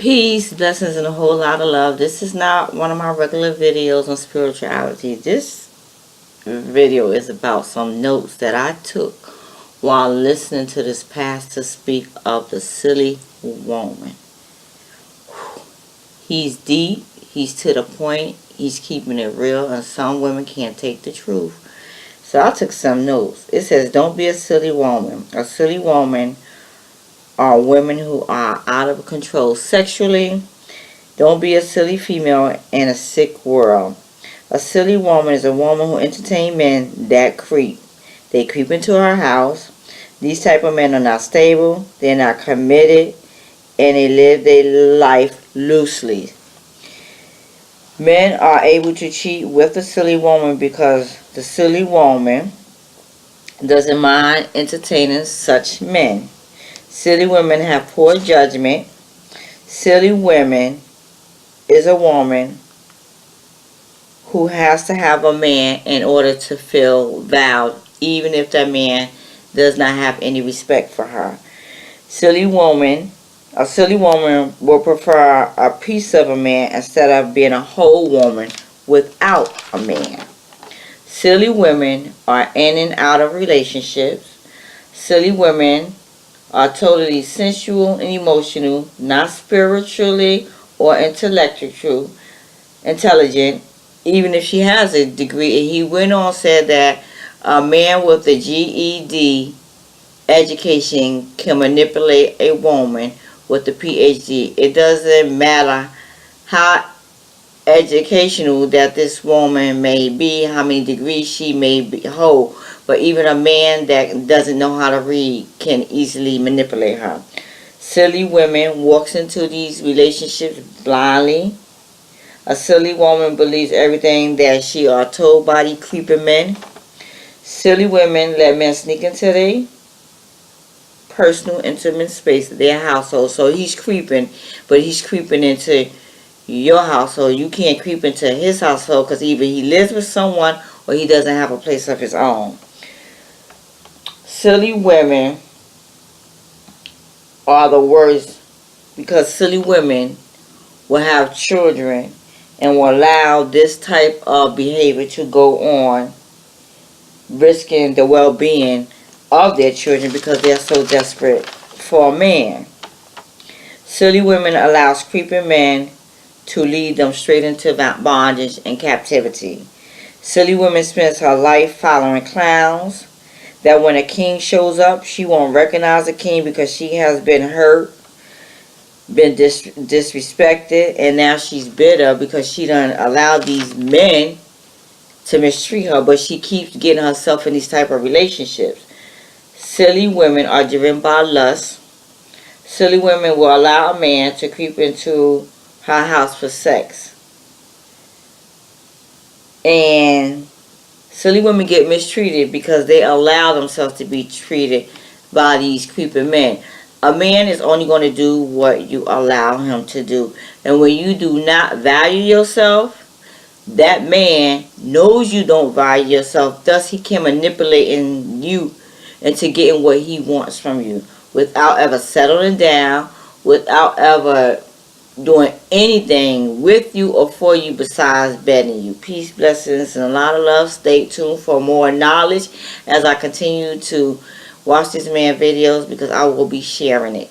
Peace, blessings, and a whole lot of love. This is not one of my regular videos on spirituality. This video is about some notes that I took while listening to this pastor speak of the silly woman. He's deep, he's to the point, he's keeping it real, and some women can't take the truth. So I took some notes. It says, don't be a silly woman. A silly woman are women who are out of control sexually. Don't be a silly female in a sick world. A silly woman is a woman who entertains men that creep. They creep into her house. These type of men are not stable. They're not committed. And they live their life loosely. Men are able to cheat with the silly woman because the silly woman doesn't mind entertaining such men. Silly women have poor judgment. Silly women is a woman who has to have a man in order to feel valued, even if that man does not have any respect for her. A silly woman will prefer a piece of a man instead of being a whole woman without a man. Silly women are in and out of relationships. Silly women are totally sensual and emotional, not spiritually or intelligent, even if she has a degree. And he went on said that a man with a GED education can manipulate a woman with a PhD. It doesn't matter how educational that this woman may be, how many degrees she may hold, but even a man that doesn't know how to read can easily manipulate her. Silly women walks into these relationships blindly. A silly woman believes everything that she are told by these creeping men. Silly women let men sneak into their personal, intimate space, their household. So he's creeping, but he's creeping into your household. You can't creep into his household because either he lives with someone or he doesn't have a place of his own. Silly women are the worst because silly women will have children and will allow this type of behavior to go on, risking the well-being of their children because they're so desperate for a man. Silly women allows creeping men to lead them straight into bondage and captivity. Silly woman spends her life following clowns, that when a king shows up, she won't recognize the king because she has been hurt, been disrespected, and now she's bitter because she done allowed these men to mistreat her, but she keeps getting herself in these type of relationships. Silly women are driven by lust. Silly women will allow a man to creep into her house for sex. And silly women get mistreated because they allow themselves to be treated by these creeping men. A man is only going to do what you allow him to do. And when you do not value yourself, that man knows you don't value yourself. Thus, he can manipulate in you into getting what he wants from you without ever settling down, without ever doing anything with you or for you besides bedding you. Peace, blessings, and a lot of love. Stay tuned for more knowledge as I continue to watch this man videos because I will be sharing it.